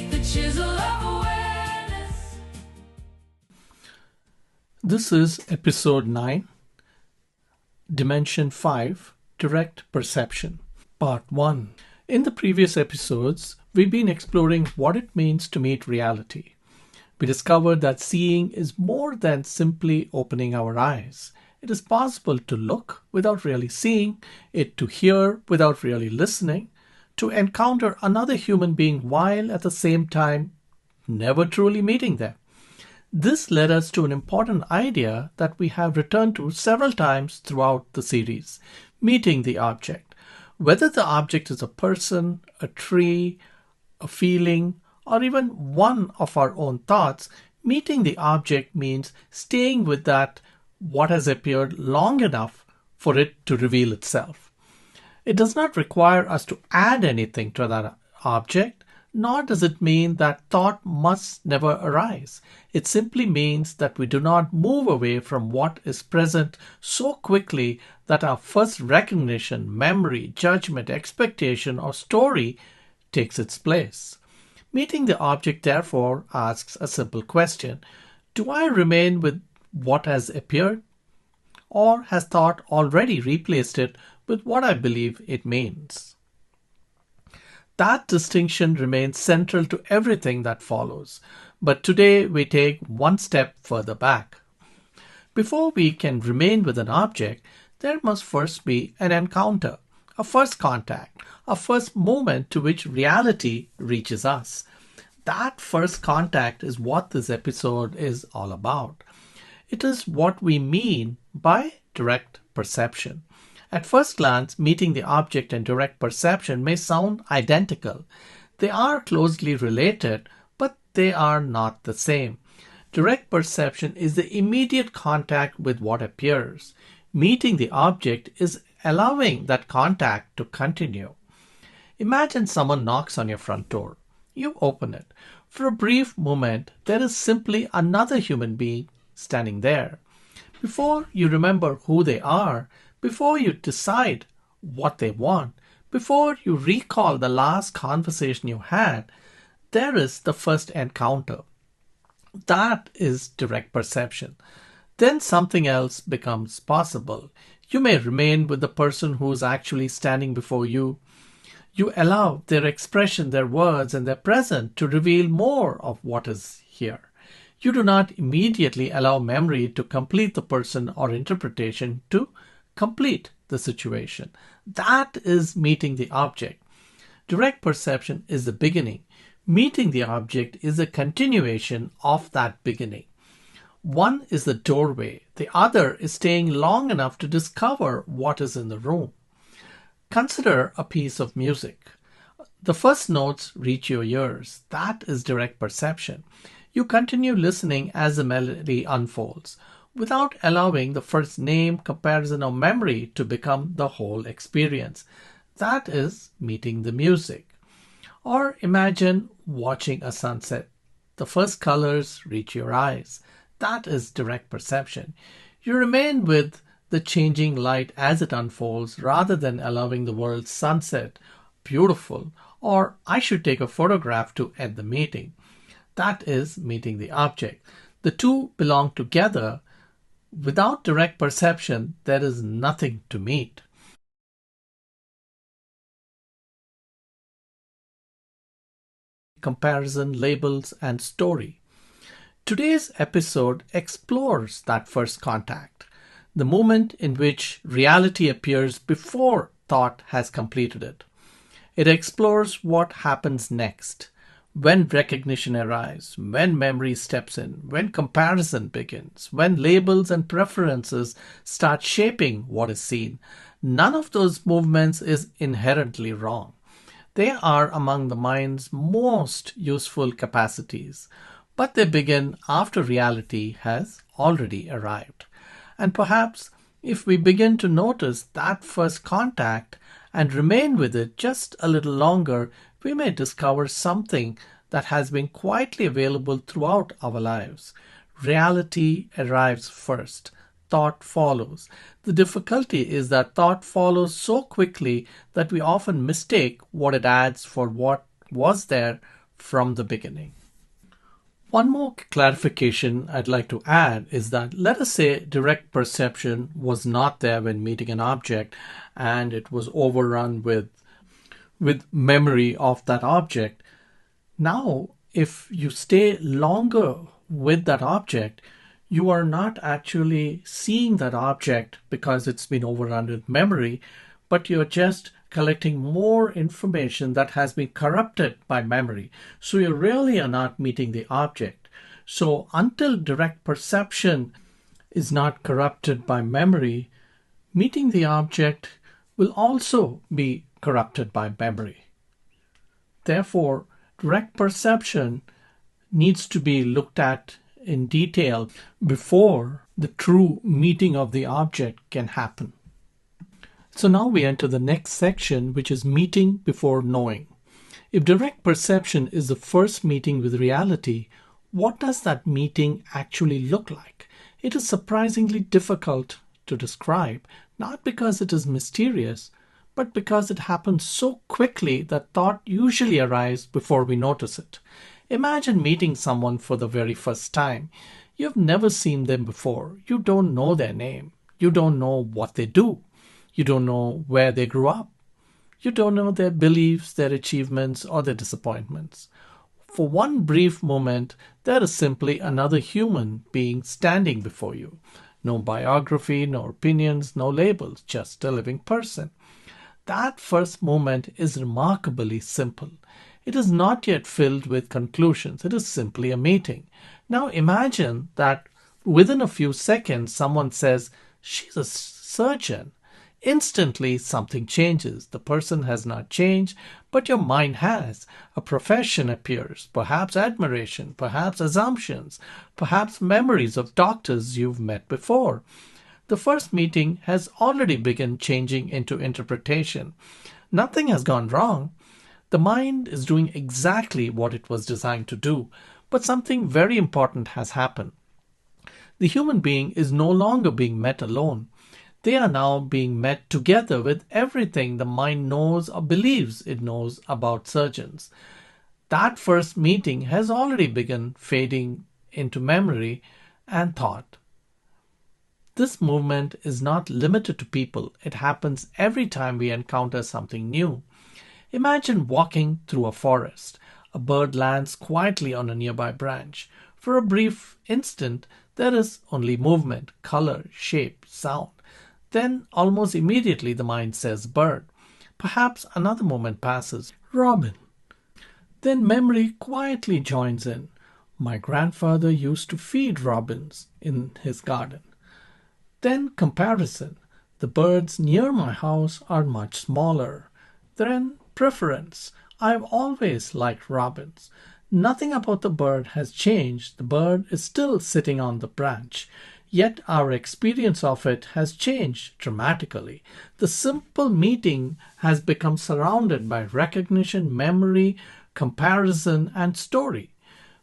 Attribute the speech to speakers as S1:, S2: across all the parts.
S1: Take the chisel of awareness.
S2: This is episode 9, Dimension 5, Direct Perception, Part 1. In the previous episodes, we've been exploring what it means to meet reality. We discovered that seeing is more than simply opening our eyes. It is possible to look without really seeing, it to hear without really listening, to encounter another human being while at the same time never truly meeting them. This led us to an important idea that we have returned to several times throughout the series, meeting the object. Whether the object is a person, a tree, a feeling, or even one of our own thoughts, meeting the object means staying with that what has appeared long enough for it to reveal itself. It does not require us to add anything to that object, nor does it mean that thought must never arise. It simply means that we do not move away from what is present so quickly that our first recognition, memory, judgment, expectation, or story takes its place. Meeting the object, therefore, asks a simple question. Do I remain with what has appeared? Or has thought already replaced it with what I believe it means? That distinction remains central to everything that follows. But today we take one step further back. Before we can remain with an object, there must first be an encounter, a first contact, a first moment to which reality reaches us. That first contact is what this episode is all about. It is what we mean by direct perception. At first glance, meeting the object and direct perception may sound identical. They are closely related, but they are not the same. Direct perception is the immediate contact with what appears. Meeting the object is allowing that contact to continue. Imagine someone knocks on your front door. You open it. For a brief moment, there is simply another human being standing there. Before you remember who they are, before you decide what they want, before you recall the last conversation you had, there is the first encounter. That is direct perception. Then something else becomes possible. You may remain with the person who is actually standing before you. You allow their expression, their words, and their presence to reveal more of what is here. You do not immediately allow memory to complete the person or interpretation to complete the situation. That is meeting the object. Direct perception is the beginning. Meeting the object is a continuation of that beginning. One is the doorway. The other is staying long enough to discover what is in the room. Consider a piece of music. The first notes reach your ears. That is direct perception. You continue listening as the melody unfolds, without allowing the first name, comparison, or memory to become the whole experience. That is meeting the music. Or imagine watching a sunset. The first colors reach your eyes. That is direct perception. You remain with the changing light as it unfolds rather than allowing the word sunset, beautiful, or I should take a photograph to end the meeting. That is meeting the object. The two belong together. Without direct perception, there is nothing to meet. Comparison, labels, and story. Today's episode explores that first contact, the moment in which reality appears before thought has completed it. It explores what happens next, when recognition arrives, when memory steps in, when comparison begins, when labels and preferences start shaping what is seen. None of those movements is inherently wrong. They are among the mind's most useful capacities, but they begin after reality has already arrived. And perhaps if we begin to notice that first contact and remain with it just a little longer, we may discover something that has been quietly available throughout our lives. Reality arrives first. Thought follows. The difficulty is that thought follows so quickly that we often mistake what it adds for what was there from the beginning. One more clarification I'd like to add is that let us say direct perception was not there when meeting an object and it was overrun with memory of that object. Now, if you stay longer with that object, you are not actually seeing that object because it's been overrun with memory, but you're just collecting more information that has been corrupted by memory. So you really are not meeting the object. So until direct perception is not corrupted by memory, meeting the object will also be corrupted by memory. Therefore, direct perception needs to be looked at in detail before the true meeting of the object can happen. So now we enter the next section, which is meeting before knowing. If direct perception is the first meeting with reality, what does that meeting actually look like? It is surprisingly difficult to describe, not because it is mysterious, but because it happens so quickly that thought usually arrives before we notice it. Imagine meeting someone for the very first time. You've never seen them before. You don't know their name. You don't know what they do. You don't know where they grew up. You don't know their beliefs, their achievements, or their disappointments. For one brief moment, there is simply another human being standing before you. No biography, no opinions, no labels, just a living person. That first moment is remarkably simple. It is not yet filled with conclusions. It is simply a meeting. Now imagine that within a few seconds, someone says, "She's a surgeon." Instantly, something changes. The person has not changed, but your mind has. A profession appears, perhaps admiration, perhaps assumptions, perhaps memories of doctors you've met before. The first meeting has already begun changing into interpretation. Nothing has gone wrong. The mind is doing exactly what it was designed to do, but something very important has happened. The human being is no longer being met alone. They are now being met together with everything the mind knows or believes it knows about surgeons. That first meeting has already begun fading into memory and thought. This movement is not limited to people. It happens every time we encounter something new. Imagine walking through a forest. A bird lands quietly on a nearby branch. For a brief instant, there is only movement, color, shape, sound. Then, almost immediately, the mind says bird. Perhaps another moment passes. Robin. Then memory quietly joins in. My grandfather used to feed robins in his garden. Then comparison. The birds near my house are much smaller. Then preference. I've always liked robins. Nothing about the bird has changed. The bird is still sitting on the branch. Yet our experience of it has changed dramatically. The simple meeting has become surrounded by recognition, memory, comparison, and story.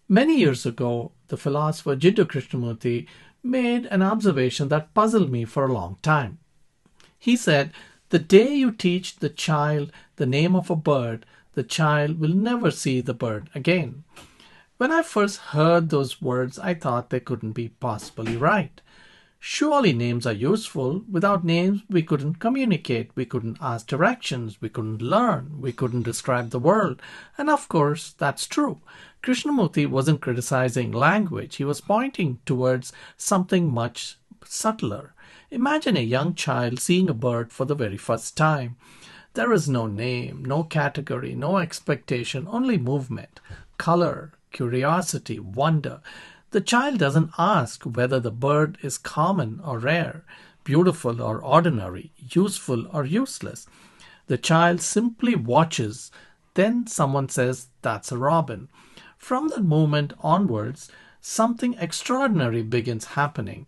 S2: Many years ago, the philosopher Jiddu Krishnamurti made an observation that puzzled me for a long time. He said, "The day you teach the child the name of a bird, the child will never see the bird again." When I first heard those words, I thought they couldn't be possibly right. Surely names are useful. Without names, we couldn't communicate, we couldn't ask directions, we couldn't learn, we couldn't describe the world. And of course, that's true. Krishnamurti wasn't criticizing language. He was pointing towards something much subtler. Imagine a young child seeing a bird for the very first time. There is no name, no category, no expectation, only movement, color, curiosity, wonder. The child doesn't ask whether the bird is common or rare, beautiful or ordinary, useful or useless. The child simply watches. Then someone says, "That's a robin." From that moment onwards, something extraordinary begins happening.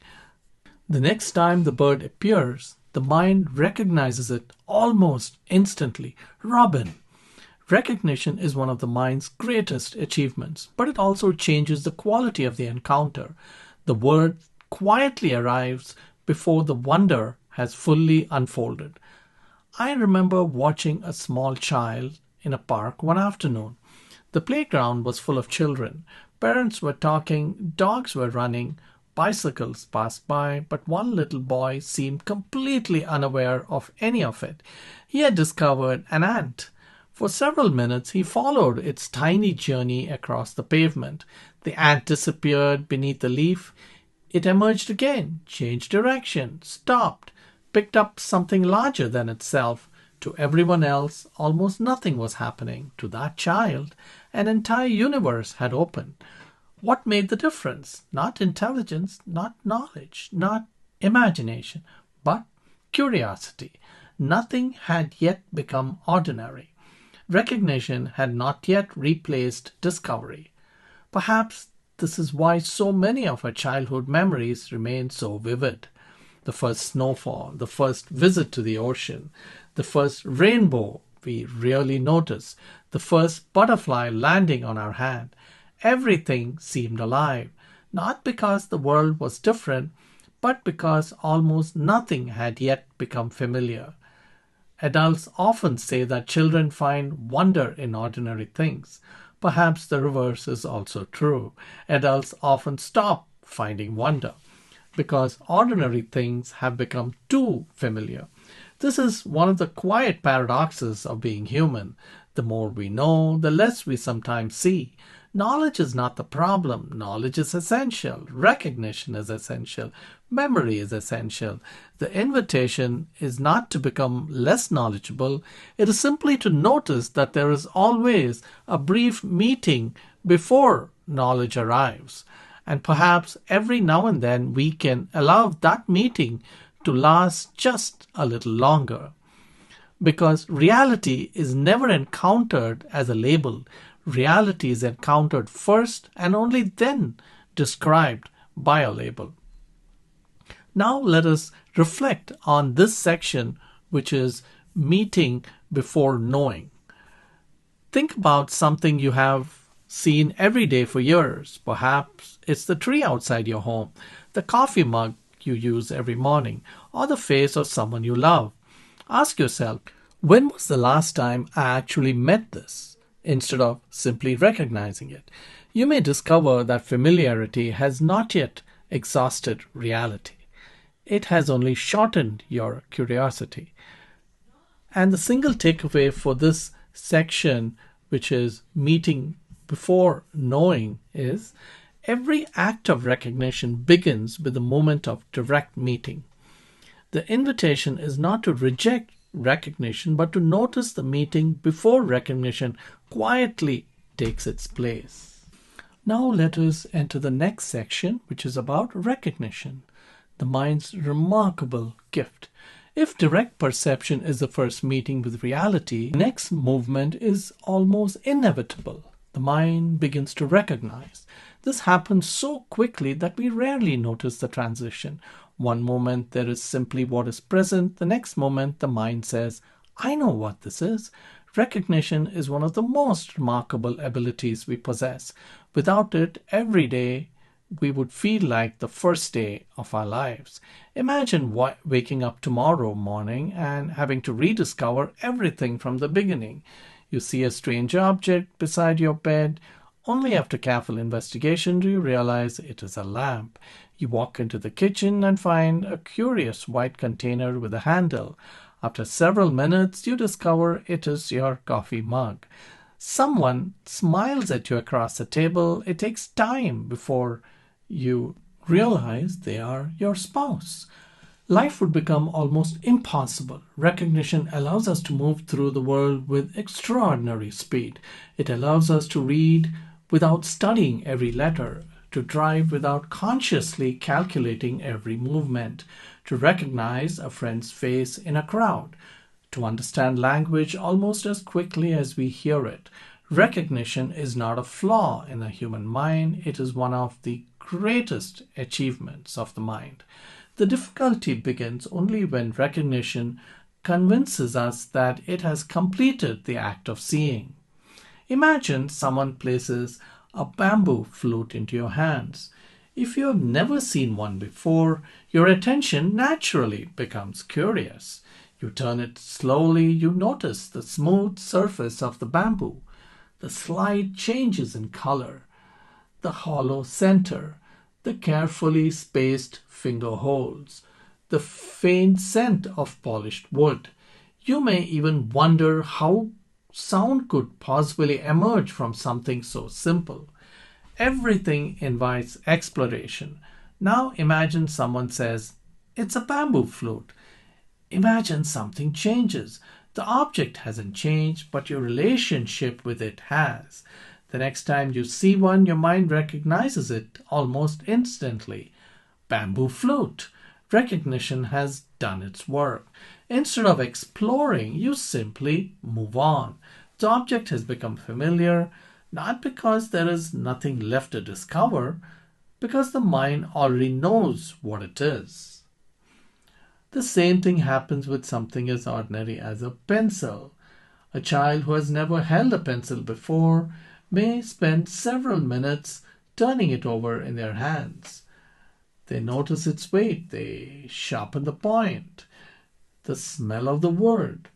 S2: The next time the bird appears, the mind recognizes it almost instantly. Robin. Recognition is one of the mind's greatest achievements, but it also changes the quality of the encounter. The word quietly arrives before the wonder has fully unfolded. I remember watching a small child in a park one afternoon. The playground was full of children. Parents were talking, dogs were running, bicycles passed by, but one little boy seemed completely unaware of any of it. He had discovered an ant. For several minutes he followed its tiny journey across the pavement. The ant disappeared beneath the leaf. It emerged again, changed direction, stopped, picked up something larger than itself. To everyone else, almost nothing was happening. To that child, an entire universe had opened. What made the difference? Not intelligence, not knowledge, not imagination, but curiosity. Nothing had yet become ordinary. Recognition had not yet replaced discovery. Perhaps this is why so many of our childhood memories remain so vivid. The first snowfall, the first visit to the ocean, the first rainbow we really notice, the first butterfly landing on our hand. Everything seemed alive, not because the world was different, but because almost nothing had yet become familiar. Adults often say that children find wonder in ordinary things. Perhaps the reverse is also true. Adults often stop finding wonder because ordinary things have become too familiar. This is one of the quiet paradoxes of being human. The more we know, the less we sometimes see. Knowledge is not the problem. Knowledge is essential. Recognition is essential. Memory is essential. The invitation is not to become less knowledgeable. It is simply to notice that there is always a brief meeting before knowledge arrives. And perhaps every now and then we can allow that meeting to last just a little longer. Because reality is never encountered as a label. Reality is encountered first and only then described by a label. Now let us reflect on this section, which is meeting before knowing. Think about something you have seen every day for years. Perhaps it's the tree outside your home, the coffee mug you use every morning, or the face of someone you love. Ask yourself, when was the last time I actually met this? Instead of simply recognizing it. You may discover that familiarity has not yet exhausted reality. It has only shortened your curiosity. And the single takeaway for this section, which is meeting before knowing, is every act of recognition begins with the moment of direct meeting. The invitation is not to reject recognition, but to notice the meeting before recognition quietly takes its place. Now let us enter the next section, which is about recognition, the mind's remarkable gift. If direct perception is the first meeting with reality, the next movement is almost inevitable. The mind begins to recognize. This happens so quickly that we rarely notice the transition. One moment there is simply what is present. The next moment the mind says, I know what this is. Recognition is one of the most remarkable abilities we possess. Without it, every day we would feel like the first day of our lives. Imagine waking up tomorrow morning and having to rediscover everything from the beginning. You see a strange object beside your bed. Only after careful investigation do you realize it is a lamp. You walk into the kitchen and find a curious white container with a handle. After several minutes, you discover it is your coffee mug. Someone smiles at you across the table. It takes time before you realize they are your spouse. Life would become almost impossible. Recognition allows us to move through the world with extraordinary speed. It allows us to read without studying every letter, to drive without consciously calculating every movement, to recognize a friend's face in a crowd, to understand language almost as quickly as we hear it. Recognition is not a flaw in the human mind. It is one of the greatest achievements of the mind. The difficulty begins only when recognition convinces us that it has completed the act of seeing. Imagine someone places a bamboo flute into your hands. If you have never seen one before, your attention naturally becomes curious. You turn it slowly, you notice the smooth surface of the bamboo. the slight changes in color, the hollow center, the carefully spaced finger holes, the faint scent of polished wood. You may even wonder how sound could possibly emerge from something so simple. Everything invites exploration. Now imagine someone says, "It's a bamboo flute." Imagine something changes. The object hasn't changed, but your relationship with it has. The next time you see one, your mind recognizes it almost instantly. Bamboo flute. Recognition has done its work. Instead of exploring, you simply move on. The object has become familiar, not because there is nothing left to discover, because the mind already knows what it is. The same thing happens with something as ordinary as a pencil. A child who has never held a pencil before may spend several minutes turning it over in their hands. They notice its weight, they sharpen the point, the smell of the word,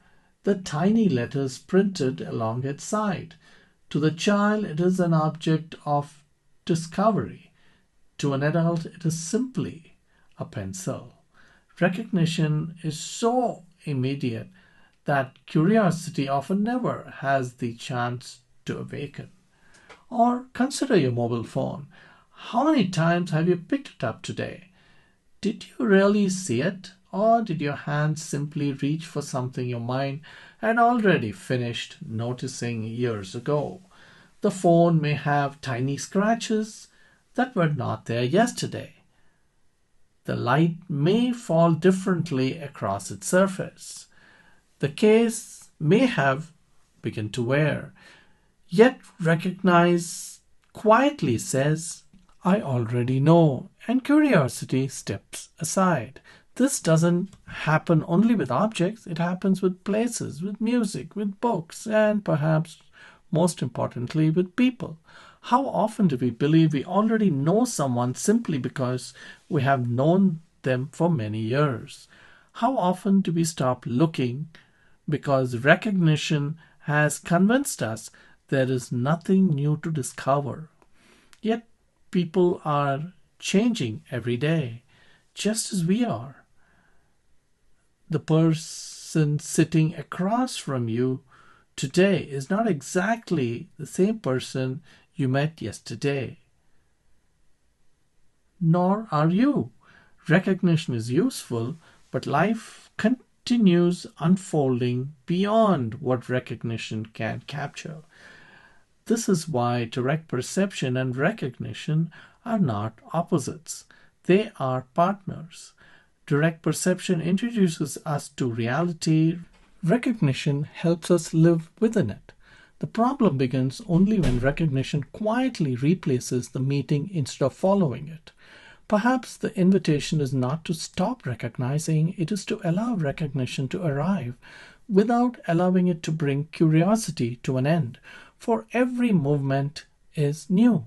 S2: the tiny letters printed along its side. To the child, it is an object of discovery. To an adult, it is simply a pencil. Recognition is so immediate that curiosity often never has the chance to awaken. Or consider your mobile phone. How many times have you picked it up today? Did you really see it? Or did your hand simply reach for something your mind had already finished noticing years ago? The phone may have tiny scratches that were not there yesterday. The light may fall differently across its surface. The case may have begun to wear. Yet recognize quietly says, "I already know," and curiosity steps aside. This doesn't happen only with objects, it happens with places, with music, with books, and perhaps most importantly with people. How often do we believe we already know someone simply because we have known them for many years? How often do we stop looking because recognition has convinced us there is nothing new to discover? Yet people are changing every day, just as we are. The person sitting across from you today is not exactly the same person you met yesterday. Nor are you. Recognition is useful, but life continues unfolding beyond what recognition can capture. This is why direct perception and recognition are not opposites. They are partners. Direct perception introduces us to reality. Recognition helps us live within it. The problem begins only when recognition quietly replaces the meeting instead of following it. Perhaps the invitation is not to stop recognizing, it is to allow recognition to arrive without allowing it to bring curiosity to an end. For every movement is new,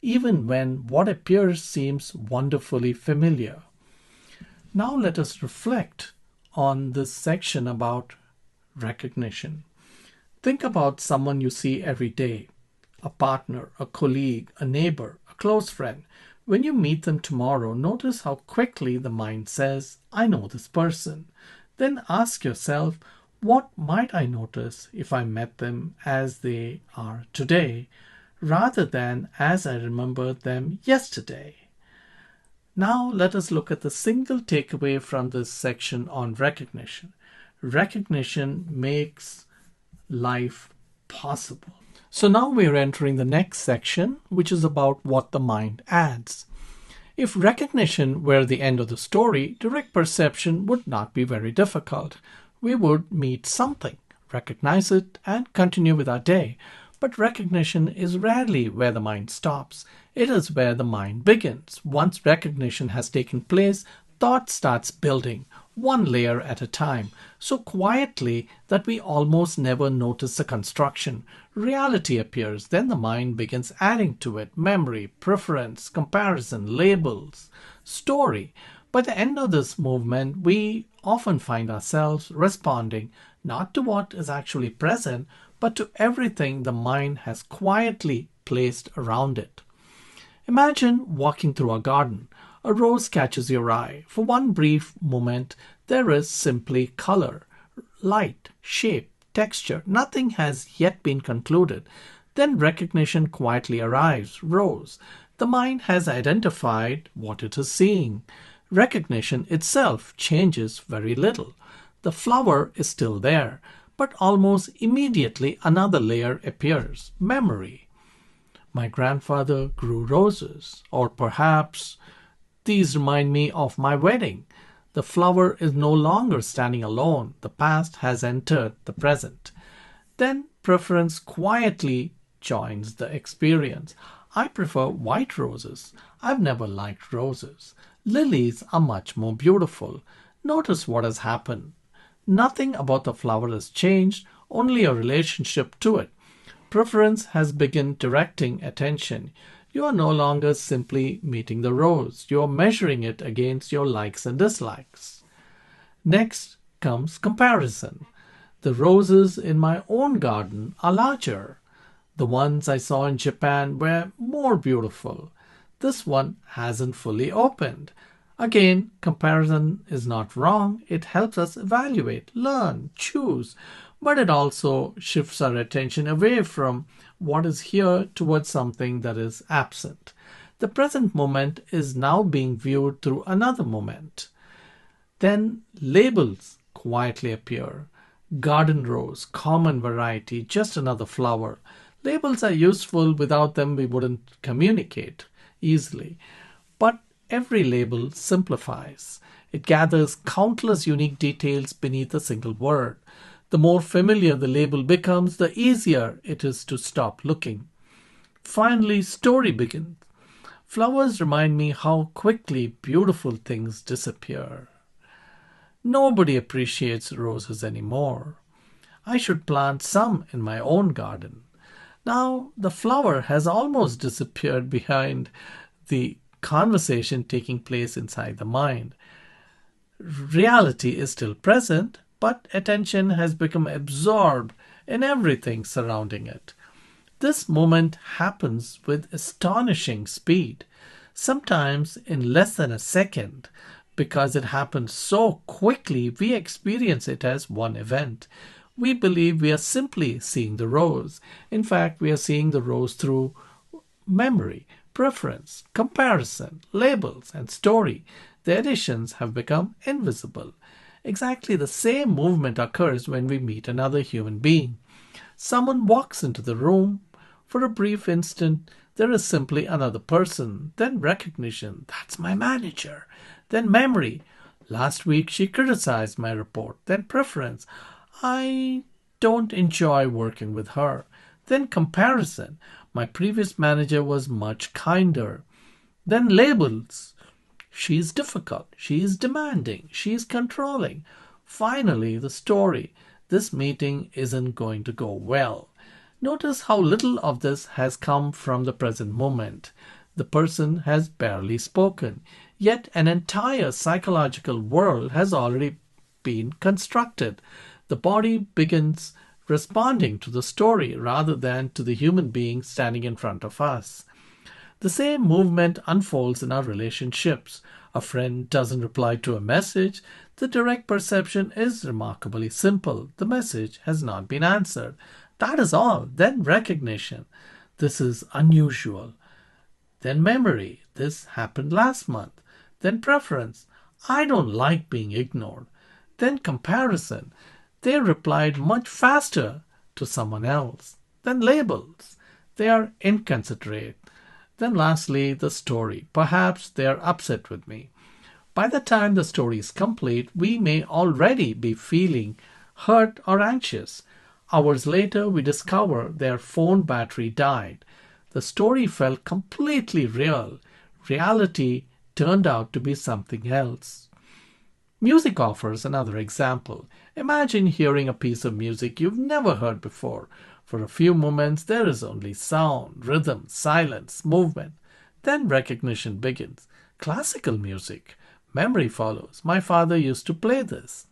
S2: even when what appears seems wonderfully familiar. Now let us reflect on this section about recognition. Think about someone you see every day, a partner, a colleague, a neighbor, a close friend. When you meet them tomorrow, notice how quickly the mind says, "I know this person." Then ask yourself, what might I notice if I met them as they are today, rather than as I remember them yesterday? Now let us look at the single takeaway from this section on recognition. Recognition makes life possible. So now we're entering the next section, which is about what the mind adds. If recognition were the end of the story, direct perception would not be very difficult. We would meet something, recognize it, and continue with our day. But recognition is rarely where the mind stops. It is where the mind begins. Once recognition has taken place, thought starts building, one layer at a time, so quietly that we almost never notice the construction. Reality appears, then the mind begins adding to it memory, preference, comparison, labels, story. By the end of this movement, we often find ourselves responding not to what is actually present, but to everything the mind has quietly placed around it. Imagine walking through a garden. A rose catches your eye. For one brief moment, there is simply color, light, shape, texture. Nothing has yet been concluded. Then recognition quietly arrives. Rose. The mind has identified what it is seeing. Recognition itself changes very little. The flower is still there, but almost immediately another layer appears. Memory. My grandfather grew roses, or perhaps these remind me of my wedding. The flower is no longer standing alone. The past has entered the present. Then preference quietly joins the experience. I prefer white roses. I've never liked roses. Lilies are much more beautiful. Notice what has happened. Nothing about the flower has changed, only a relationship to it. Preference has begun directing attention. You are no longer simply meeting the rose. You are measuring it against your likes and dislikes. Next comes comparison. The roses in my own garden are larger. The ones I saw in Japan were more beautiful. This one hasn't fully opened. Again, comparison is not wrong. It helps us evaluate, learn, choose, but it also shifts our attention away from what is here towards something that is absent. The present moment is now being viewed through another moment. Then labels quietly appear. Garden rose, common variety, just another flower. Labels are useful. Without them, we wouldn't communicate easily. But every label simplifies. It gathers countless unique details beneath a single word. The more familiar the label becomes, the easier it is to stop looking. Finally, story begins. Flowers remind me how quickly beautiful things disappear. Nobody appreciates roses anymore. I should plant some in my own garden. Now the flower has almost disappeared behind the conversation taking place inside the mind. Reality is still present, but attention has become absorbed in everything surrounding it. This moment happens with astonishing speed, sometimes in less than a second. Because it happens so quickly, we experience it as one event. We believe we are simply seeing the rose. In fact, we are seeing the rose through memory, preference, comparison, labels, and story. The additions have become invisible. Exactly the same movement occurs when we meet another human being. Someone walks into the room. For a brief instant, there is simply another person. Then recognition. That's my manager. Then memory. Last week she criticized my report. Then preference. I don't enjoy working with her. Then comparison. My previous manager was much kinder. Then labels. She is difficult. She is demanding. She is controlling. Finally, the story. This meeting isn't going to go well. Notice how little of this has come from the present moment. The person has barely spoken, yet an entire psychological world has already been constructed. The body begins responding to the story rather than to the human being standing in front of us. The same movement unfolds in our relationships. A friend doesn't reply to a message. The direct perception is remarkably simple. The message has not been answered. That is all. Then recognition. This is unusual. Then memory. This happened last month. Then preference. I don't like being ignored. Then comparison. They replied much faster to someone else. Then labels. They are inconsiderate. Then lastly, the story. Perhaps they are upset with me. By the time the story is complete, we may already be feeling hurt or anxious. Hours later, we discover their phone battery died. The story felt completely real. Reality turned out to be something else. Music offers another example. Imagine hearing a piece of music you've never heard before. For a few moments, there is only sound, rhythm, silence, movement. Then recognition begins. Classical music. Memory follows. My father used to play this.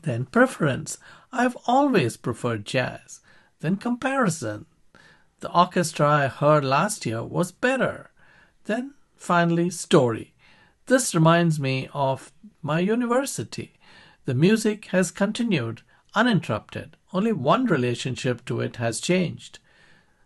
S2: Then preference. I've always preferred jazz. Then comparison. The orchestra I heard last year was better. Then finally story. This reminds me of my university. The music has continued uninterrupted. Only one relationship to it has changed.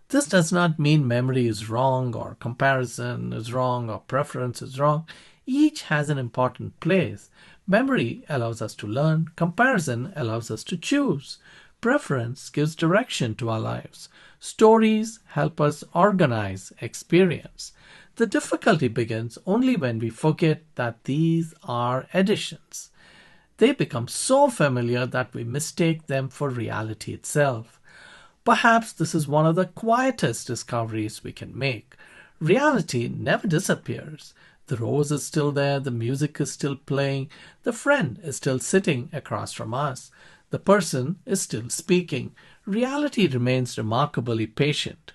S2: This does not mean memory is wrong or comparison is wrong or preference is wrong. Each has an important place. Memory allows us to learn. Comparison allows us to choose. Preference gives direction to our lives. Stories help us organize experience. The difficulty begins only when we forget that these are additions. They become so familiar that we mistake them for reality itself. Perhaps this is one of the quietest discoveries we can make. Reality never disappears. The rose is still there, the music is still playing, the friend is still sitting across from us, the person is still speaking. Reality remains remarkably patient.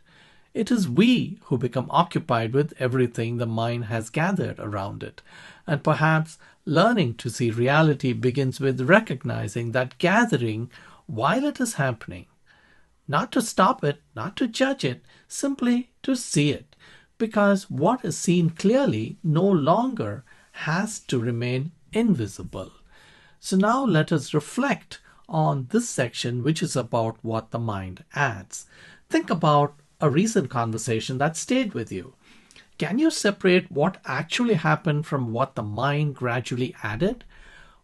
S2: It is we who become occupied with everything the mind has gathered around it. And perhaps learning to see reality begins with recognizing that gathering while it is happening. Not to stop it, not to judge it, simply to see it. Because what is seen clearly no longer has to remain invisible. So now let us reflect on this section, which is about what the mind adds. Think about a recent conversation that stayed with you. Can you separate what actually happened from what the mind gradually added?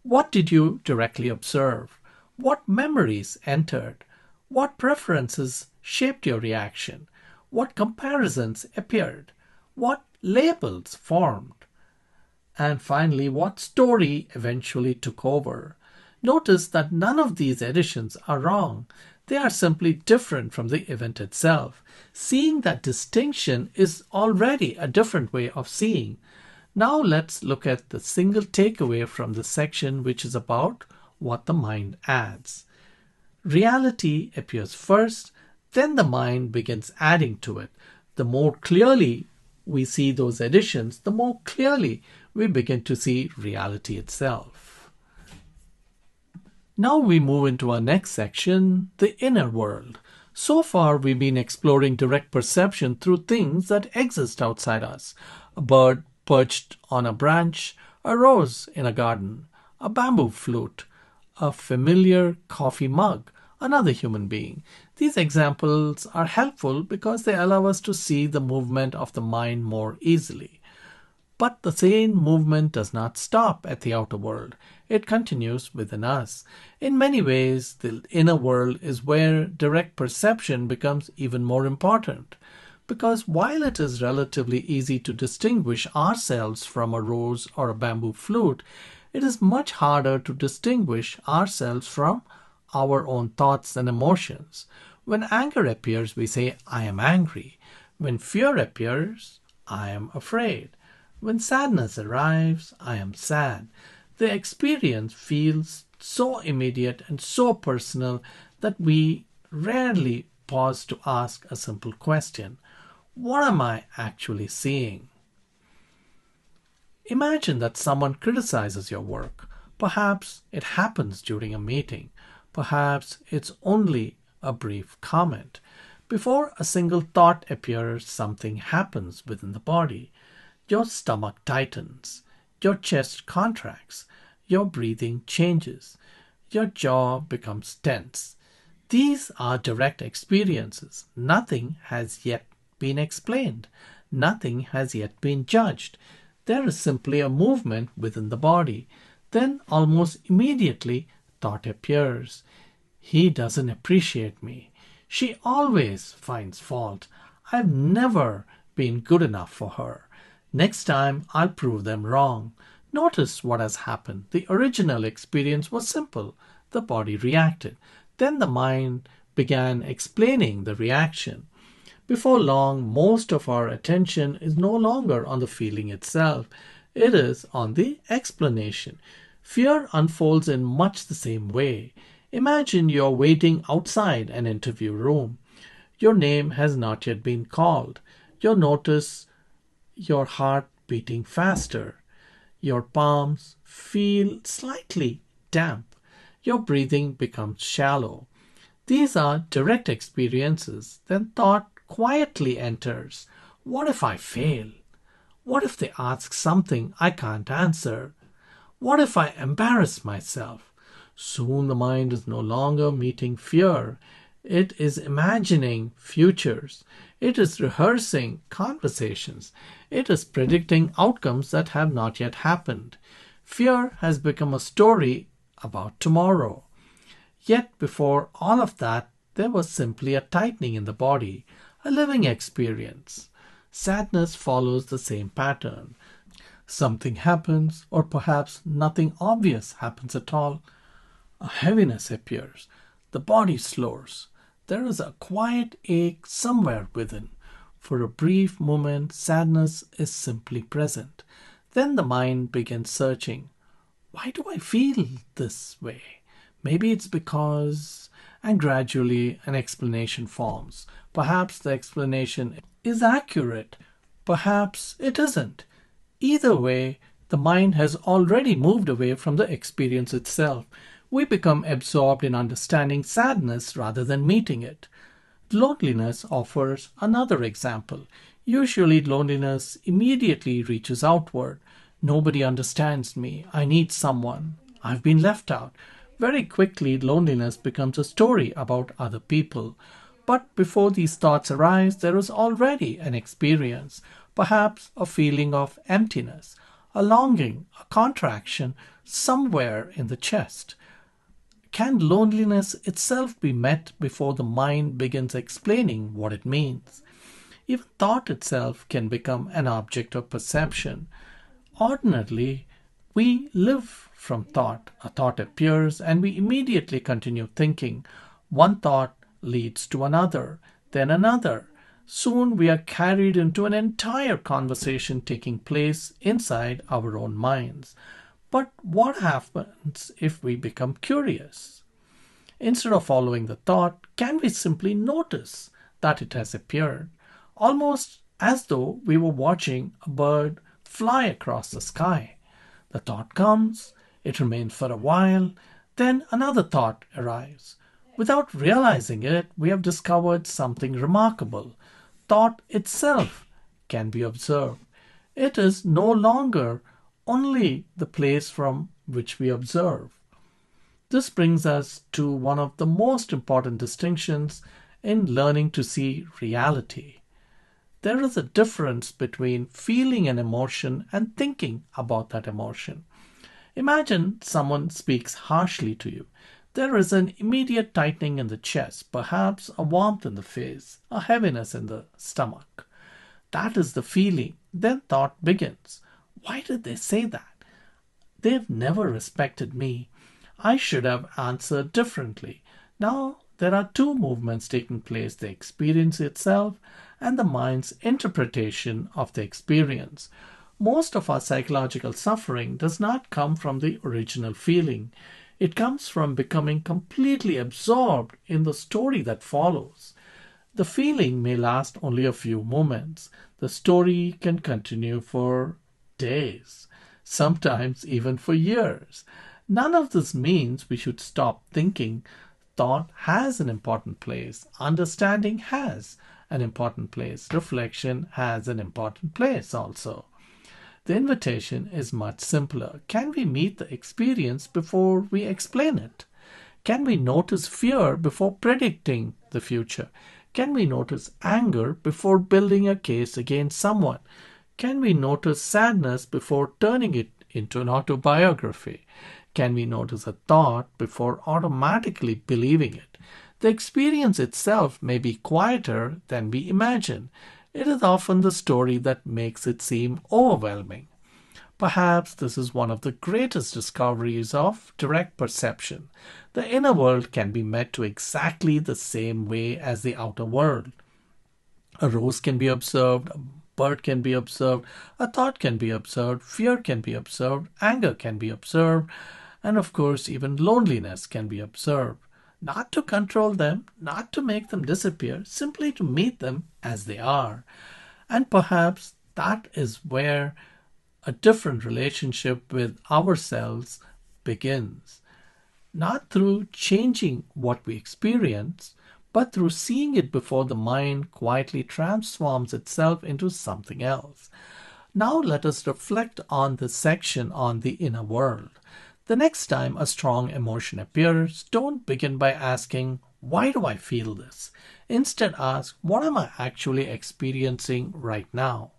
S2: What did you directly observe? What memories entered? What preferences shaped your reaction? What comparisons appeared? What labels formed? And finally, what story eventually took over? Notice that none of these additions are wrong. They are simply different from the event itself. Seeing that distinction is already a different way of seeing. Now let's look at the single takeaway from the section, which is about what the mind adds. Reality appears first, then the mind begins adding to it. The more clearly we see those additions, the more clearly we begin to see reality itself. Now we move into our next section, the inner world. So far we've been exploring direct perception through things that exist outside us. A bird perched on a branch, a rose in a garden, a bamboo flute, a familiar coffee mug, another human being. These examples are helpful because they allow us to see the movement of the mind more easily. But the same movement does not stop at the outer world. It continues within us. In many ways, the inner world is where direct perception becomes even more important. Because while it is relatively easy to distinguish ourselves from a rose or a bamboo flute, it is much harder to distinguish ourselves from our own thoughts and emotions. When anger appears, we say, I am angry. When fear appears, I am afraid. When sadness arrives, I am sad. The experience feels so immediate and so personal that we rarely pause to ask a simple question. What am I actually seeing? Imagine that someone criticizes your work. Perhaps it happens during a meeting. Perhaps it's only a brief comment. Before a single thought appears, something happens within the body. Your stomach tightens. Your chest contracts. Your breathing changes. Your jaw becomes tense. These are direct experiences. Nothing has yet been explained. Nothing has yet been judged. There is simply a movement within the body. Then almost immediately thought appears. He doesn't appreciate me. She always finds fault. I've never been good enough for her. Next time I'll prove them wrong. Notice what has happened. The original experience was simple. The body reacted. Then the mind began explaining the reaction. Before long, most of our attention is no longer on the feeling itself. It is on the explanation. Fear unfolds in much the same way. Imagine you're waiting outside an interview room. Your name has not yet been called. You notice your heart beating faster. Your palms feel slightly damp. Your breathing becomes shallow. These are direct experiences. Then thought quietly enters. What if I fail? What if they ask something I can't answer? What if I embarrass myself? Soon the mind is no longer meeting fear. It is imagining futures. It is rehearsing conversations. It is predicting outcomes that have not yet happened. Fear has become a story about tomorrow. Yet before all of that, there was simply a tightening in the body, a living experience. Sadness follows the same pattern. Something happens, or perhaps nothing obvious happens at all. A heaviness appears. The body slows. There is a quiet ache somewhere within. For a brief moment, sadness is simply present. Then the mind begins searching. Why do I feel this way? Maybe it's because, and gradually an explanation forms. Perhaps the explanation is accurate. Perhaps it isn't. Either way, the mind has already moved away from the experience itself. We become absorbed in understanding sadness rather than meeting it. Loneliness offers another example. Usually, loneliness immediately reaches outward. Nobody understands me. I need someone. I've been left out. Very quickly, loneliness becomes a story about other people. But before these thoughts arise, there is already an experience, perhaps a feeling of emptiness, a longing, a contraction somewhere in the chest. Can loneliness itself be met before the mind begins explaining what it means? Even thought itself can become an object of perception. Ordinarily, we live from thought. A thought appears and we immediately continue thinking. One thought leads to another, then another. Soon we are carried into an entire conversation taking place inside our own minds. But what happens if we become curious? Instead of following the thought, can we simply notice that it has appeared? Almost as though we were watching a bird fly across the sky. The thought comes, it remains for a while, then another thought arrives. Without realizing it, we have discovered something remarkable. Thought itself can be observed. It is no longer only the place from which we observe. This brings us to one of the most important distinctions in learning to see reality. There is a difference between feeling an emotion and thinking about that emotion. Imagine someone speaks harshly to you. There is an immediate tightening in the chest, perhaps a warmth in the face, a heaviness in the stomach. That is the feeling. Then thought begins. Why did they say that? They've never respected me. I should have answered differently. Now there are two movements taking place, the experience itself and the mind's interpretation of the experience. Most of our psychological suffering does not come from the original feeling. It comes from becoming completely absorbed in the story that follows. The feeling may last only a few moments. The story can continue for days, sometimes even for years. None of this means we should stop thinking. Thought has an important place. Understanding has an important place. Reflection has an important place also. The invitation is much simpler. Can we meet the experience before we explain it? Can we notice fear before predicting the future? Can we notice anger before building a case against someone? Can we notice sadness before turning it into an autobiography? Can we notice a thought before automatically believing it? The experience itself may be quieter than we imagine. It is often the story that makes it seem overwhelming. Perhaps this is one of the greatest discoveries of direct perception. The inner world can be met to exactly the same way as the outer world. A rose can be observed, a bird can be observed, a thought can be observed, fear can be observed, anger can be observed, and of course even loneliness can be observed. Not to control them, not to make them disappear, simply to meet them as they are. And perhaps that is where a different relationship with ourselves begins. not through changing what we experience, but through seeing it before the mind quietly transforms itself into something else. Now let us reflect on this section on the inner world. The next time a strong emotion appears, don't begin by asking, why do I feel this? Instead, ask, what am I actually experiencing right now?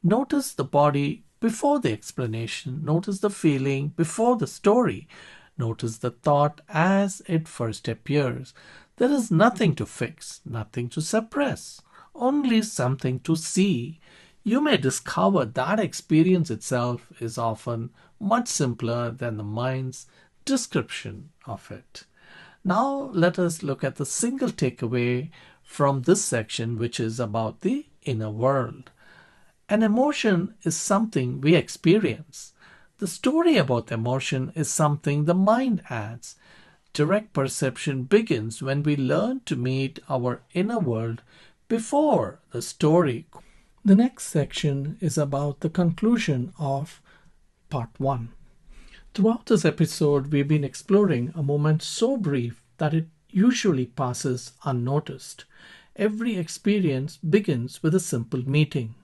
S2: Notice the body before the explanation. Notice the feeling before the story. Notice the thought as it first appears. There is nothing to fix, nothing to suppress, only something to see. You may discover that experience itself is often much simpler than the mind's description of it. Now let us look at the single takeaway from this section, which is about the inner world. An emotion is something we experience. The story about emotion is something the mind adds. Direct perception begins when we learn to meet our inner world before the story. The next section is about the conclusion of part 1. Throughout this episode, we've been exploring a moment so brief that it usually passes unnoticed. Every experience begins with a simple meeting.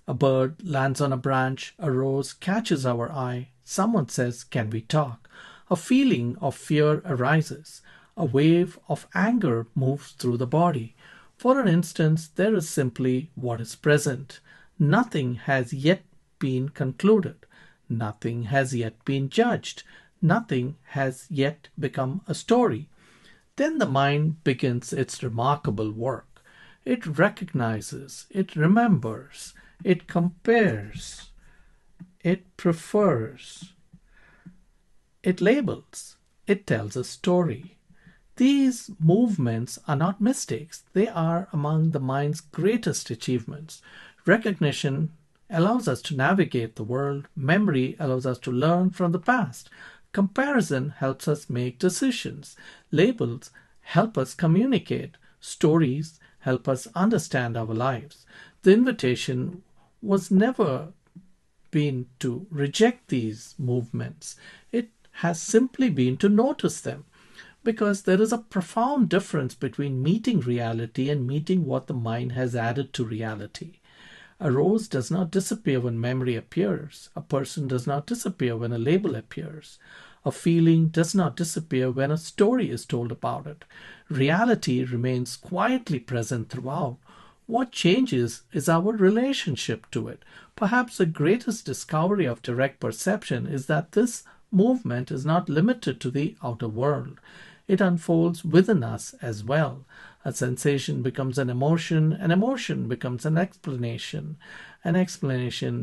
S2: A bird lands on a branch, a rose catches our eye, someone says, "Can we talk?" A feeling of fear arises. A wave of anger moves through the body. For an instant, there is simply what is present. Nothing has yet been concluded. Nothing has yet been judged. Nothing has yet become a story. Then the mind begins its remarkable work. It recognizes, it remembers, it compares, it prefers, it labels, it tells a story. These movements are not mistakes, they are among the mind's greatest achievements. Recognition allows us to navigate the world, memory allows us to learn from the past, comparison helps us make decisions, labels help us communicate, stories help us understand our lives. The invitation was never been to reject these movements. It has simply been to notice them, because there is a profound difference between meeting reality and meeting what the mind has added to reality. A rose does not disappear when memory appears. A person does not disappear when a label appears. A feeling does not disappear when a story is told about it. Reality remains quietly present throughout. What changes is our relationship to it. Perhaps the greatest discovery of direct perception is that this movement is not limited to the outer world. It unfolds within us as well. A sensation becomes an emotion becomes an explanation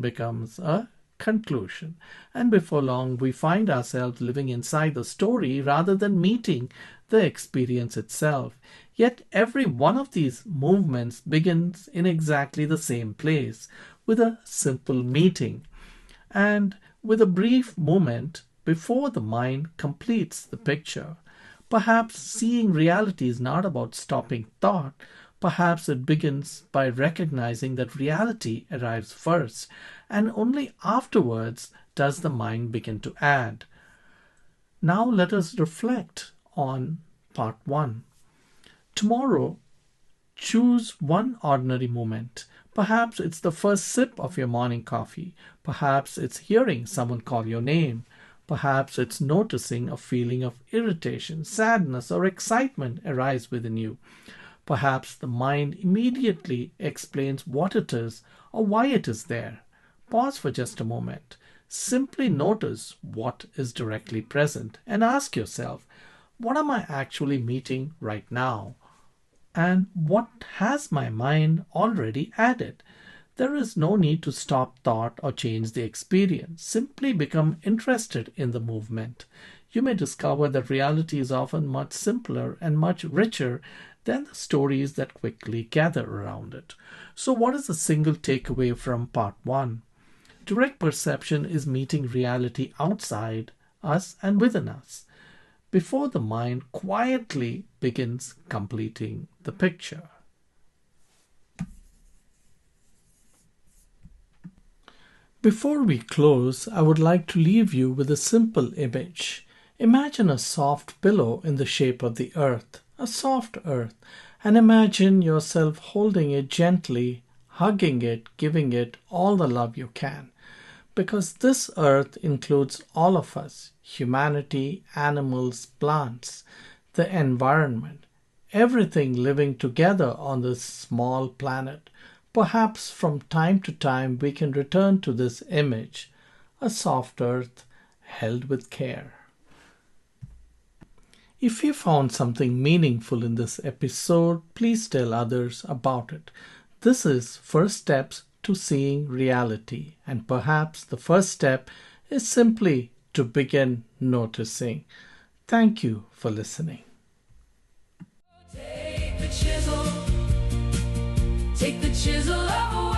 S2: becomes a conclusion. And before long, we find ourselves living inside the story rather than meeting the experience itself. Yet every one of these movements begins in exactly the same place, with a simple meeting, and with a brief moment before the mind completes the picture. Perhaps seeing reality is not about stopping thought. Perhaps it begins by recognizing that reality arrives first, and only afterwards does the mind begin to add. Now let us reflect on part 1. Tomorrow, choose one ordinary moment. Perhaps it's the first sip of your morning coffee. Perhaps it's hearing someone call your name. Perhaps it's noticing a feeling of irritation, sadness, or excitement arise within you. Perhaps the mind immediately explains what it is or why it is there. Pause for just a moment. Simply notice what is directly present and ask yourself, what am I actually meeting right now? And what has my mind already added? There is no need to stop thought or change the experience. Simply become interested in the movement. You may discover that reality is often much simpler and much richer than the stories that quickly gather around it. So, what is the single takeaway from part 1? Direct perception is meeting reality outside us and within us, before the mind quietly begins completing the picture. Before we close, I would like to leave you with a simple image. Imagine a soft pillow in the shape of the earth, a soft earth, and imagine yourself holding it gently, hugging it, giving it all the love you can. Because this earth includes all of us, humanity, animals, plants, the environment, everything living together on this small planet. Perhaps from time to time we can return to this image, a soft earth held with care. If you found something meaningful in this episode, please tell others about it. This is first steps to seeing reality, and perhaps the first step is simply to begin noticing. Thank you for listening.
S1: Take the chisel away.